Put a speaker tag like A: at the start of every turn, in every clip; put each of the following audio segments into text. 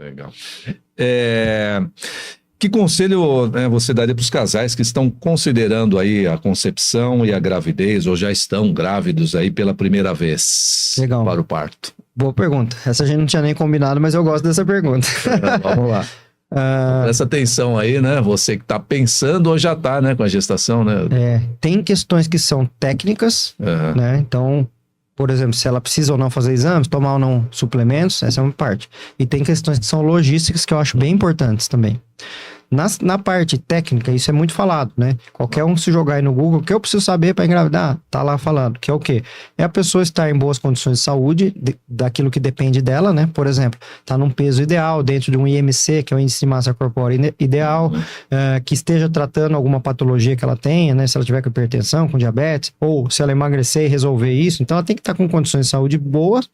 A: Legal. Que conselho, né, você daria para os casais que estão considerando aí a concepção e a gravidez, ou já estão grávidos aí pela primeira vez?
B: Legal.
A: Para o parto?
B: Boa pergunta. Essa a gente não tinha nem combinado, mas eu gosto dessa pergunta.
A: Vamos lá. Presta atenção aí, né? Você que está pensando ou já está, né, com a gestação, né?
B: Tem questões que são técnicas, né? Então, por exemplo, se ela precisa ou não fazer exames, tomar ou não suplementos, essa é uma parte. E tem questões que são logísticas que eu acho bem importantes também. Na parte técnica, isso é muito falado, né? Qualquer um se jogar aí no Google, o que eu preciso saber para engravidar? Tá lá falando, que é o quê? É a pessoa estar em boas condições de saúde, daquilo que depende dela, né? Por exemplo, tá num peso ideal, dentro de um IMC, que é o índice de massa corpórea ideal, que esteja tratando alguma patologia que ela tenha, né? Se ela tiver com hipertensão, com diabetes, ou se ela emagrecer e resolver isso, então ela tem que estar com condições de saúde boas.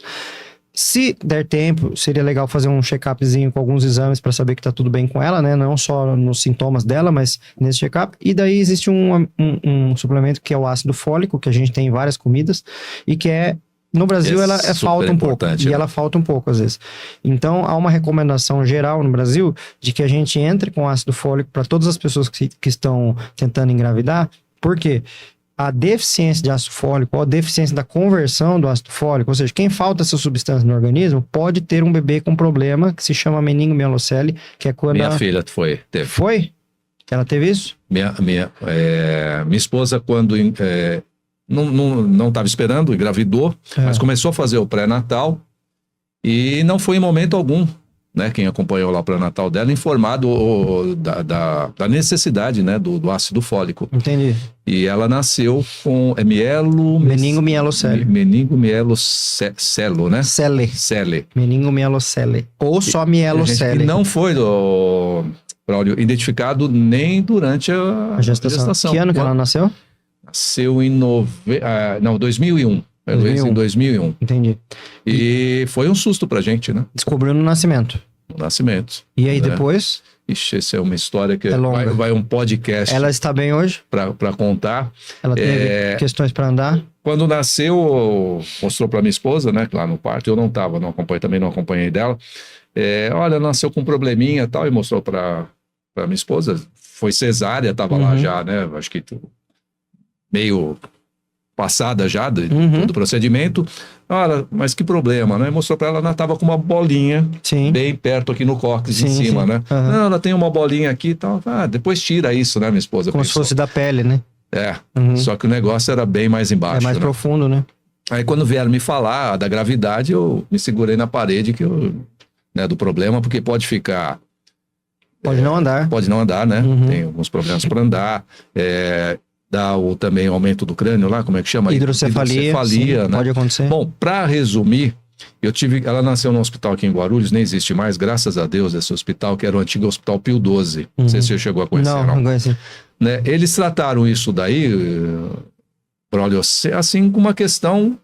B: Se der tempo, seria legal fazer um check-upzinho com alguns exames para saber que tá tudo bem com ela, né? Não só nos sintomas dela, mas nesse check-up. E daí existe um suplemento que é o ácido fólico, que a gente tem em várias comidas, e que no Brasil ela falta um pouco, né? E ela falta um pouco às vezes. Então há uma recomendação geral no Brasil de que a gente entre com ácido fólico para todas as pessoas que estão tentando engravidar. Por quê? A deficiência de ácido fólico ou a deficiência da conversão do ácido fólico, ou seja, quem falta essa substância no organismo pode ter um bebê com problema que se chama meningomielocele, que é quando
A: Minha filha teve.
B: Foi? Ela teve isso?
A: Minha esposa, quando não estava esperando, engravidou, mas começou a fazer o pré-natal e não foi em momento algum, né, quem acompanhou lá o pré-natal dela, informado da necessidade, né, do ácido fólico.
B: Entendi.
A: E ela nasceu com
B: meningomielocele.
A: Meningomielocele, né? Cele.
B: Meningomielocele. Ou só mielocele.
A: E não foi, Braulio, identificado nem durante a gestação.
B: Que ano que ela nasceu?
A: Nasceu em 2001. Em 2001.
B: Entendi.
A: E foi um susto pra gente, né?
B: Descobriu no nascimento.
A: No nascimento.
B: E aí depois?
A: Ixi, essa é uma história que
B: longa.
A: vai um podcast.
B: Ela está bem hoje?
A: Pra contar.
B: Ela teve questões para andar?
A: Quando nasceu, mostrou pra minha esposa, né? Lá no parto, eu não acompanhei dela. Olha, nasceu com um probleminha e tal, e mostrou pra minha esposa. Foi cesárea, tava lá já, né? Acho que meio passada já do procedimento. Olha, mas que problema, né? Mostrou pra ela tava com uma bolinha bem perto aqui no cóccix, em cima, né? Não, ela tem uma bolinha aqui e tal. Depois tira isso, né, minha esposa?
B: Como se fosse da pele, né?
A: Só que o negócio era bem mais embaixo.
B: É mais profundo, né?
A: Aí quando vieram me falar da gravidade, eu me segurei na parede do problema, porque pode ficar...
B: Pode não andar.
A: Pode não andar, né? Tem alguns problemas para andar. Dá também o aumento do crânio lá, como é que chama?
B: Hidrocefalia,
A: né?
B: Pode acontecer.
A: Bom, para resumir, ela nasceu num hospital aqui em Guarulhos, nem existe mais, graças a Deus, esse hospital, que era o antigo Hospital Pio XII. Não sei se você chegou a conhecer, não.
B: Não conheci.
A: Né? Eles trataram isso daí, Braulio, assim, com uma questão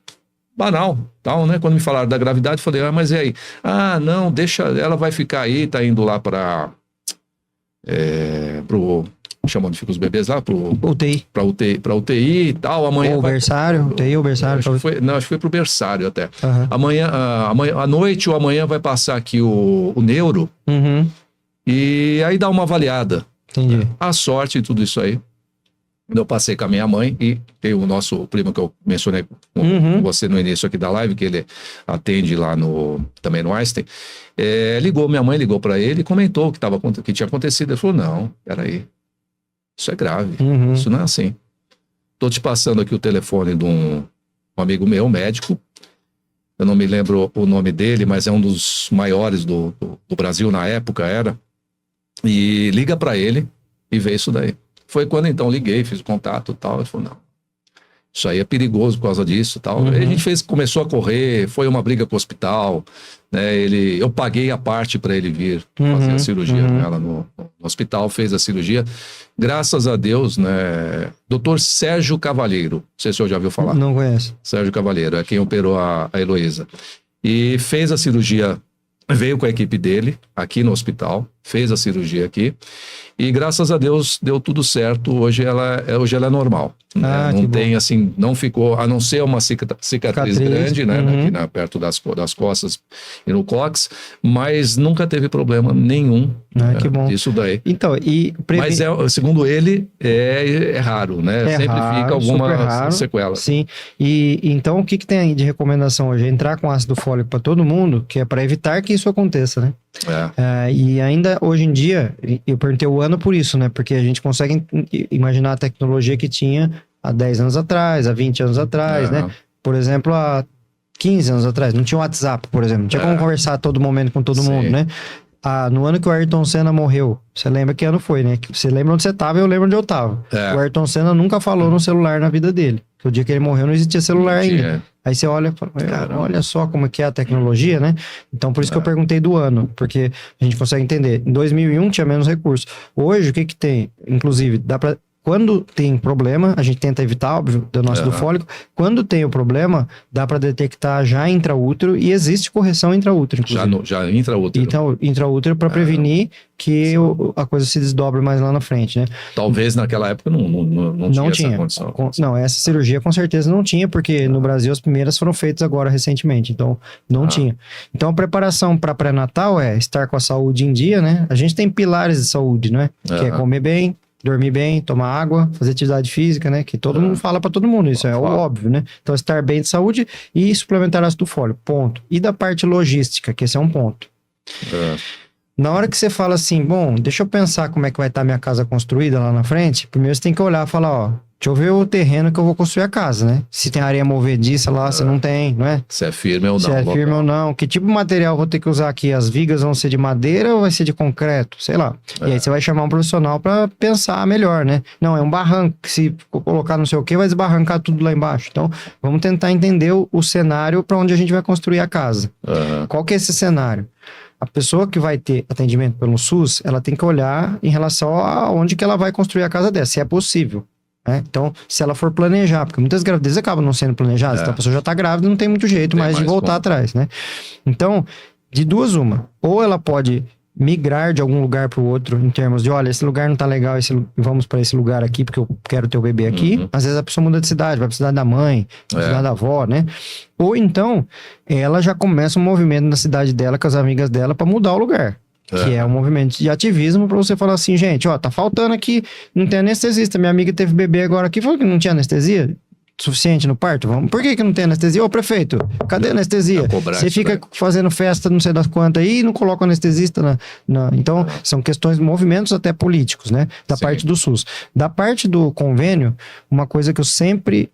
A: banal, tal, né? Quando me falaram da gravidade, eu falei, mas e aí? Não, deixa, ela vai ficar aí, tá indo lá pro chama onde ficam os bebês lá,
B: UTI.
A: Pra UTI e tal, amanhã...
B: Ou berçário, UTI ou berçário.
A: Acho que foi pro berçário até. Amanhã, à noite ou amanhã vai passar aqui o neuro, e aí dá uma avaliada.
B: Entendi.
A: A sorte e tudo isso aí. Eu passei com a minha mãe e tem o nosso primo que eu mencionei com você no início aqui da live, que ele atende lá também no Einstein. Minha mãe ligou para ele e comentou o que tinha acontecido. Ele falou, não, peraí, isso é grave, isso não é assim. Tô te passando aqui o telefone de um amigo meu, médico. Eu não me lembro o nome dele, mas é um dos maiores do Brasil na época, era. E liga para ele e vê isso daí. Foi quando então liguei, fiz o contato e tal. Ele falou, não, isso aí é perigoso por causa disso e tal. Aí a gente começou a correr, foi uma briga com o hospital, né? Eu paguei a parte para ele vir fazer a cirurgia nela no hospital, fez a cirurgia. Graças a Deus, né? Dr. Sérgio Cavalheiro, não sei se você já ouviu falar.
B: Não conheço.
A: Sérgio Cavalheiro, é quem operou a Heloísa. E fez a cirurgia, veio com a equipe dele aqui no hospital, fez a cirurgia aqui. E graças a Deus deu tudo certo. Hoje ela é normal. Né? Não tem assim, não ficou, a não ser uma cicatriz grande, né? Aqui perto das costas e no cóccix, mas nunca teve problema nenhum.
B: Que bom.
A: Isso daí.
B: Então,
A: mas segundo ele, é raro, né? Sempre
B: raro,
A: fica alguma sequela.
B: Sim. E então o que tem de recomendação hoje? Entrar com ácido fólico para todo mundo, que é para evitar que isso aconteça, né? E ainda hoje em dia, eu perguntei o ano por isso, né? Porque a gente consegue imaginar a tecnologia que tinha há 10 anos atrás, há 20 anos atrás, né? Por exemplo, há 15 anos atrás, não tinha WhatsApp, por exemplo. Não tinha como conversar a todo momento com todo mundo, né? No ano que o Ayrton Senna morreu, você lembra que ano foi, né? Você lembra onde você estava, eu lembro onde eu estava. O Ayrton Senna nunca falou no celular na vida dele. Porque o dia que ele morreu não existia celular ainda. Aí você olha e fala, olha só como que é a tecnologia, né? Então, por isso que eu perguntei do ano, porque a gente consegue entender. Em 2001 tinha menos recursos. Hoje, o que tem? Inclusive, dá pra... Quando tem problema, a gente tenta evitar, óbvio, do ácido fólico. Quando tem o problema, dá para detectar já intraútero e existe correção intraútero, inclusive.
A: Já intraútero.
B: Então, intraútero para prevenir que a coisa se desdobre mais lá na frente, né?
A: Talvez naquela época não tinha essa condição.
B: Não, essa cirurgia com certeza não tinha, porque no Brasil as primeiras foram feitas agora recentemente, então não tinha. Então a preparação para pré-natal é estar com a saúde em dia, né? A gente tem pilares de saúde, né? Que é comer bem, dormir bem, tomar água, fazer atividade física, né? Que todo mundo fala para todo mundo, isso é óbvio, né? Então, estar bem de saúde e suplementar ácido fólico, ponto. E da parte logística, que esse é um ponto. Na hora que você fala assim, bom, deixa eu pensar como é que vai estar minha casa construída lá na frente, primeiro você tem que olhar e falar, ó, deixa eu ver o terreno que eu vou construir a casa, né? Se tem areia movediça lá, se não tem, não é?
A: Se é firme ou não.
B: Se é firme ou não. Que tipo de material eu vou ter que usar aqui? As vigas vão ser de madeira ou vai ser de concreto? Sei lá. E aí você vai chamar um profissional para pensar melhor, né? Não, é um barranco que se colocar não sei o que, vai desbarrancar tudo lá embaixo. Então, vamos tentar entender o cenário para onde a gente vai construir a casa. Qual que é esse cenário? A pessoa que vai ter atendimento pelo SUS, ela tem que olhar em relação a onde que ela vai construir a casa dela, se é possível. Então, se ela for planejar, porque muitas gravidezes acabam não sendo planejadas, então a pessoa já está grávida, não tem muito jeito mais de voltar atrás, né? Então, de duas uma, ou ela pode migrar de algum lugar para o outro, em termos de, olha, esse lugar não tá legal, vamos para esse lugar aqui, porque eu quero ter o bebê aqui. Às vezes a pessoa muda de cidade, vai para cidade da mãe, vai cidade da avó, né? Ou então, ela já começa um movimento na cidade dela, com as amigas dela, para mudar o lugar. Que é um movimento de ativismo para você falar assim, gente, ó, tá faltando aqui, não tem anestesista. Minha amiga teve bebê agora aqui, falou que não tinha anestesia suficiente no parto. Por que não tem anestesia? Ô, prefeito, cadê a anestesia? Você fica fazendo festa não sei das quantas aí e não coloca o anestesista Então, são questões, movimentos até políticos, né? Da parte do SUS. Da parte do convênio, uma coisa que eu sempre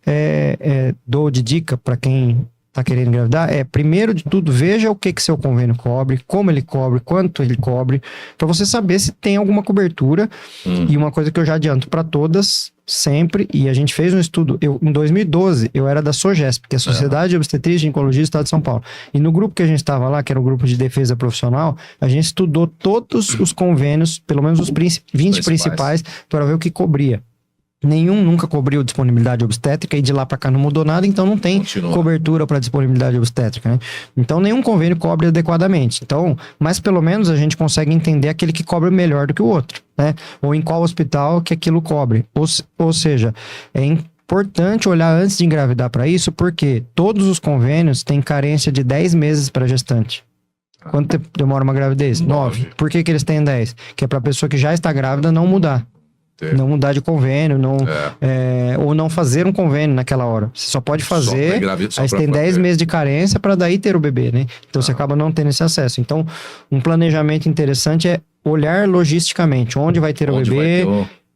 B: dou de dica para quem tá querendo engravidar, primeiro de tudo, veja o que seu convênio cobre, como ele cobre, quanto ele cobre, para você saber se tem alguma cobertura. E uma coisa que eu já adianto para todas, sempre, e a gente fez um estudo, em 2012, eu era da SOGESP, que é a Sociedade de Obstetrícia e Ginecologia do Estado de São Paulo. E no grupo que a gente estava lá, que era o grupo de defesa profissional, a gente estudou todos os convênios, pelo menos os 20 principais, para ver o que cobria. Nenhum nunca cobriu disponibilidade obstétrica e de lá para cá não mudou nada, então não tem cobertura para disponibilidade obstétrica, né? Então nenhum convênio cobre adequadamente. Então, mas pelo menos a gente consegue entender aquele que cobre melhor do que o outro, né? Ou em qual hospital que aquilo cobre. Ou seja, é importante olhar antes de engravidar para isso, porque todos os convênios têm carência de 10 meses para gestante. Quanto tempo demora uma gravidez? 9. Por que eles têm 10? Que é para a pessoa que já está grávida não mudar. Não mudar de convênio, ou não fazer um convênio naquela hora. Você só pode fazer, aí você tem 10 meses de carência para daí ter o bebê, né? Então você acaba não tendo esse acesso. Então, um planejamento interessante é olhar logisticamente onde vai ter o bebê,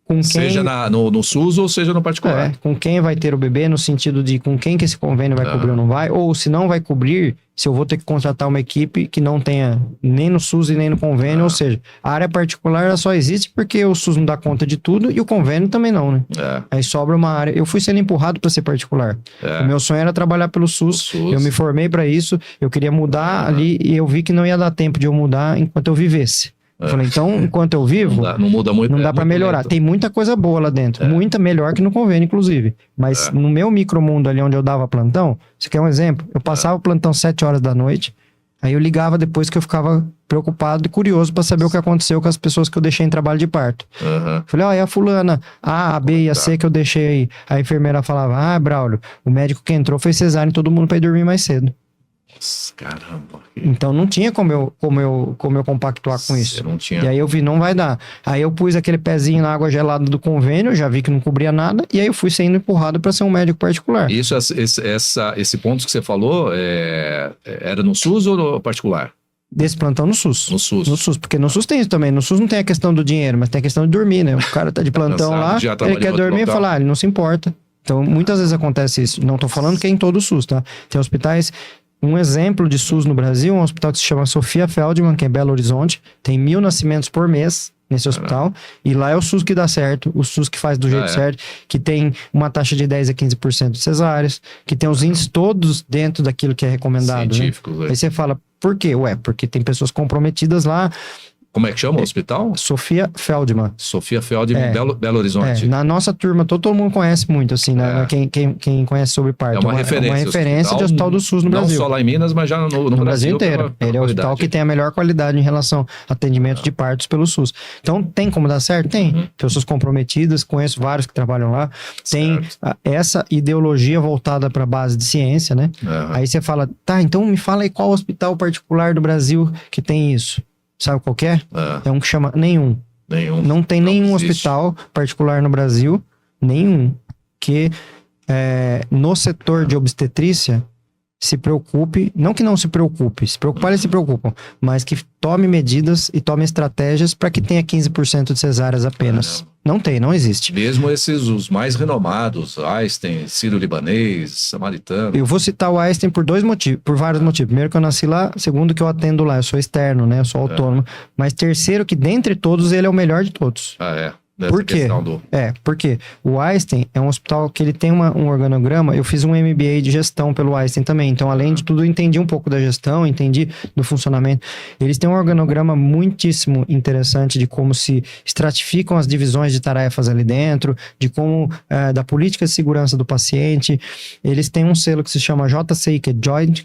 B: com quem...
A: Seja no SUS ou seja no particular.
B: Com quem vai ter o bebê, no sentido de com quem que esse convênio vai cobrir ou não vai, ou se não vai cobrir, se eu vou ter que contratar uma equipe que não tenha nem no SUS e nem no convênio, ou seja, a área particular ela só existe porque o SUS não dá conta de tudo e o convênio também não, né? Aí sobra uma área. Eu fui sendo empurrado para ser particular. O meu sonho era trabalhar pelo SUS, eu me formei para isso, eu queria mudar ali e eu vi que não ia dar tempo de eu mudar enquanto eu vivesse. Eu falei, então, enquanto eu vivo,
A: não muda muito,
B: não dá para melhorar. Tem muita coisa boa lá dentro, muita melhor que no convênio, inclusive. Mas no meu micromundo ali onde eu dava plantão, você quer um exemplo? Eu passava o plantão 7 horas da noite, Aí eu ligava depois que eu ficava preocupado e curioso para saber o que aconteceu com as pessoas que eu deixei em trabalho de parto. Falei, ó, e a fulana, a B e a C que eu deixei aí. A enfermeira falava, Braulio, o médico que entrou fez cesárea em todo mundo para ir dormir mais cedo.
A: Nossa, caramba.
B: Então não tinha como eu compactuar com isso.
A: Não tinha.
B: E aí eu vi, não vai dar. Aí eu pus aquele pezinho na água gelada do convênio, já vi que não cobria nada, e aí eu fui sendo empurrado para ser um médico particular.
A: Isso, esse ponto que você falou, era no SUS ou no particular?
B: Desse plantão no SUS.
A: No SUS.
B: No SUS, porque no SUS tem isso também. No SUS não tem a questão do dinheiro, mas tem a questão de dormir, né? O cara tá de plantão lá, ele quer dormir e falar, ele não se importa. Então, muitas vezes acontece isso. Não tô falando que é em todo o SUS, tá? Tem hospitais... Um exemplo de SUS no Brasil é um hospital que se chama Sofia Feldman, que é em Belo Horizonte. Tem 1.000 nascimentos por mês nesse hospital. E lá é o SUS que dá certo, o SUS que faz do jeito certo, que tem uma taxa de 10 a 15% de cesáreas, que tem os índices todos dentro daquilo que é recomendado. Científico, né? Aí você fala, por quê? Porque tem pessoas comprometidas lá.
A: Como é que chama o hospital?
B: Sofia Feldman.
A: Sofia Feldman, Belo Horizonte.
B: Na nossa turma, todo mundo conhece muito, assim, né? Quem conhece sobre parto.
A: É uma referência
B: de hospital do SUS no Brasil.
A: Não só lá em Minas, mas já no
B: Brasil inteiro. Ele é o hospital que tem a melhor qualidade em relação ao atendimento de partos pelo SUS. Então, tem como dar certo? Tem. Pessoas comprometidas, conheço vários que trabalham lá. Tem essa ideologia voltada para a base de ciência, né? Aí você fala, tá, então me fala aí qual hospital particular do Brasil que tem isso. Sabe qual que é? É um que chama nenhum. Não tem nenhum hospital particular no Brasil, nenhum, que no setor de obstetrícia se preocupe, não que não se preocupe, se preocupar eles se preocupam, mas que tome medidas e tome estratégias para que tenha 15% de cesáreas apenas. Não tem, não existe.
A: Mesmo os mais renomados, Einstein, Sírio-Libanês, Samaritano.
B: Eu vou citar o Einstein por vários motivos. Primeiro que eu nasci lá, segundo que eu atendo lá, eu sou externo, né? Eu sou autônomo. Mas terceiro que dentre todos ele é o melhor de todos. Por quê? Porque o Einstein é um hospital que ele tem um organograma. Eu fiz um MBA de gestão pelo Einstein também. Então, além de tudo, eu entendi um pouco da gestão, entendi do funcionamento. Eles têm um organograma muitíssimo interessante de como se estratificam as divisões de tarefas ali dentro, de como, da política de segurança do paciente. Eles têm um selo que se chama JCI, que é Joint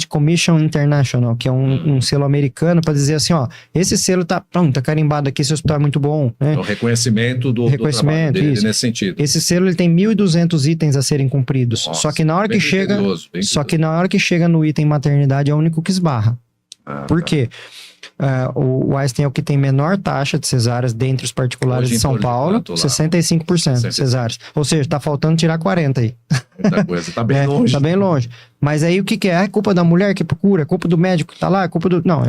B: Commission International, que é um selo americano para dizer assim, ó, esse selo tá carimbado aqui, esse hospital é muito bom. Né?
A: O reconhecimento do trabalho dele nesse sentido.
B: Esse selo ele tem 1.200 itens a serem cumpridos. Nossa, só que na hora que chega no item maternidade é o único que esbarra. Por quê? O Einstein é o que tem menor taxa de cesáreas dentre os particulares de São Paulo, 65% de cesáreas. Ou seja, tá faltando tirar 40 aí.
A: Muita coisa, tá bem longe.
B: Tá bem longe. Mas aí o que é? É culpa da mulher que procura? É culpa do médico que tá lá? É culpa do... Não,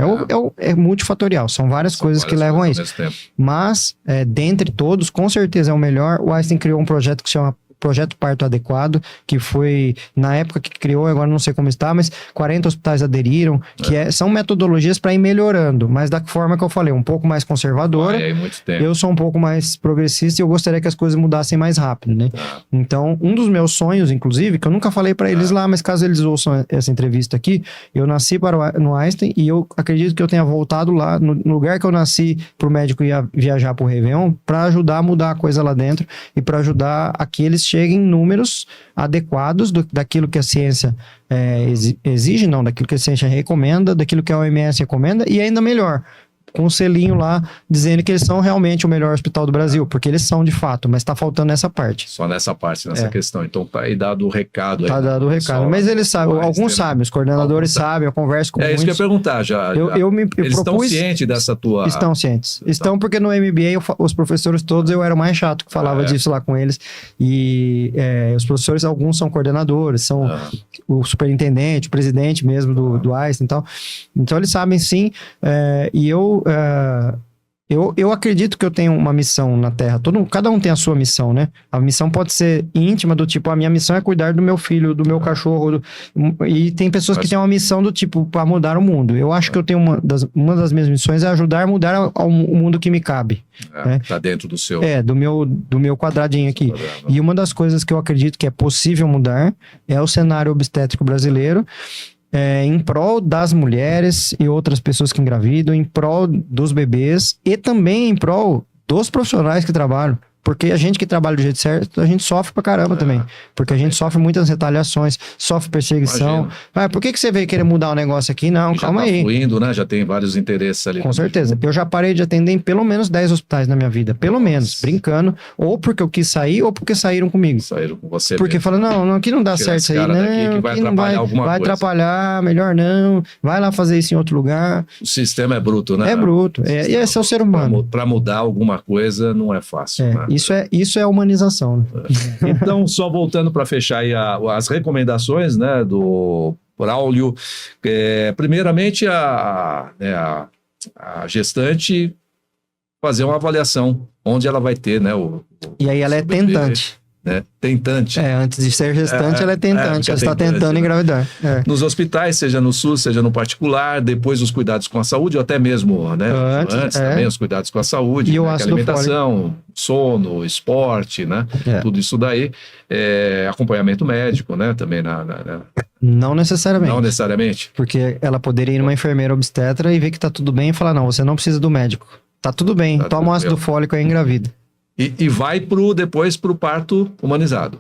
B: é multifatorial. São várias coisas que levam a isso. Mas, dentre todos, com certeza é o melhor. O Einstein criou um projeto que se chama Projeto Parto Adequado, que foi, na época que criou, agora não sei como está, mas 40 hospitais aderiram, que são metodologias para ir melhorando, mas da forma que eu falei, um pouco mais conservadora.
A: Muito tempo.
B: Eu sou um pouco mais progressista e eu gostaria que as coisas mudassem mais rápido, né? Então, um dos meus sonhos, inclusive, que eu nunca falei para eles lá, mas caso eles ouçam essa entrevista aqui, eu nasci no Einstein e eu acredito que eu tenha voltado lá, no lugar que eu nasci, para o médico ir viajar para o Réveillon, para ajudar a mudar a coisa lá dentro e para ajudar a que eles cheguem em números adequados daquilo que a ciência exige, não, daquilo que a ciência recomenda, daquilo que a OMS recomenda, e ainda melhor, com um selinho lá dizendo que eles são realmente o melhor hospital do Brasil, porque eles são de fato, mas tá faltando essa parte.
A: Só nessa parte, nessa questão. Então tá aí dado o recado.
B: Tá dado o recado. Mas eles sabem, alguns sabem, os coordenadores sabem, eu converso com muitos.
A: Isso que eu ia perguntar já. Eles estão cientes dessa tua...
B: Estão cientes. Estão porque no MBA, os professores todos, eu era o mais chato que falava disso lá com eles. E os professores, alguns são coordenadores, são o superintendente, o presidente mesmo do Einstein e tal. Então eles sabem sim, e eu acredito que eu tenho uma missão na Terra. Cada um tem a sua missão, né? A missão pode ser íntima, do tipo, a minha missão é cuidar do meu filho, do meu cachorro. E tem pessoas que têm uma missão do tipo, para mudar o mundo. Eu acho que eu tenho uma das minhas missões é ajudar a mudar o mundo que me cabe. Né?
A: Tá dentro do seu...
B: do meu quadradinho aqui. E uma das coisas que eu acredito que é possível mudar é o cenário obstétrico brasileiro. Em prol das mulheres e outras pessoas que engravidam, em prol dos bebês e também em prol dos profissionais que trabalham. Porque a gente que trabalha do jeito certo, a gente sofre pra caramba também. Porque a gente sofre muitas retaliações, sofre perseguição. Por que você veio querer mudar o negócio aqui? Não, calma aí.
A: Fluindo, né? Já tem vários interesses ali.
B: Com certeza. Eu já parei de atender em pelo menos 10 hospitais na minha vida. Pelo menos, brincando. Ou porque eu quis sair, ou porque saíram comigo.
A: Saíram com você
B: porque falando, não, aqui não dá certo isso aí, né?
A: Que vai atrapalhar alguma coisa.
B: Vai atrapalhar, melhor não. Vai lá fazer isso em outro lugar.
A: O sistema é bruto, né?
B: É bruto. E esse é o ser humano.
A: Para mudar alguma coisa não é fácil. Né?
B: Isso é humanização. Né?
A: Então, só voltando para fechar aí as recomendações, né, do Braulio. Primeiramente, a gestante fazer uma avaliação onde ela vai ter, né?
B: E aí ela é tentante.
A: Né? Tentante.
B: Antes de ser gestante, ela é tentante. Ela está tentando engravidar.
A: Nos hospitais, seja no SUS, seja no particular, depois os cuidados com a saúde, ou até mesmo, né? Antes também os cuidados com a saúde,
B: e
A: né? Alimentação, sono, esporte, né? Tudo isso daí. Acompanhamento médico, né? Também
B: Não necessariamente.
A: Não necessariamente.
B: Porque ela poderia ir numa enfermeira obstetra e ver que tá tudo bem e falar, não, você não precisa do médico. Tá tudo bem, toma um ácido fólico aí engravida.
A: E vai depois pro parto humanizado.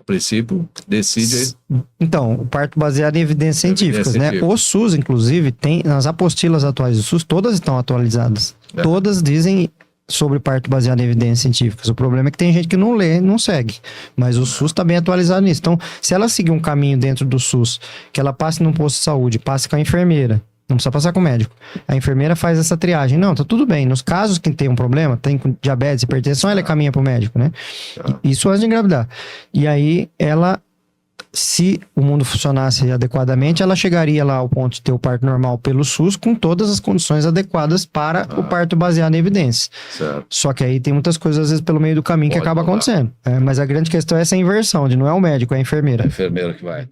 A: O princípio decide aí.
B: Então, o parto baseado em evidências científicas, né? O SUS, inclusive, tem, nas apostilas atuais do SUS, todas estão atualizadas. Todas dizem sobre parto baseado em evidências científicas. O problema é que tem gente que não lê, não segue. Mas o SUS está bem atualizado nisso. Então, se ela seguir um caminho dentro do SUS, que ela passe num posto de saúde, passe com a enfermeira, não precisa passar com o médico. A enfermeira faz essa triagem. Não, tá tudo bem. Nos casos que tem um problema, tem diabetes, hipertensão, ela caminha pro médico, né? Isso antes de engravidar. E aí, ela, se o mundo funcionasse adequadamente, ela chegaria lá ao ponto de ter o parto normal pelo SUS com todas as condições adequadas para o parto baseado em evidências.
A: Certo.
B: Só que aí tem muitas coisas, às vezes, pelo meio do caminho que acaba acontecendo. Mas a grande questão é essa inversão, de não é o médico, é a enfermeira.
A: É a enfermeira que vai.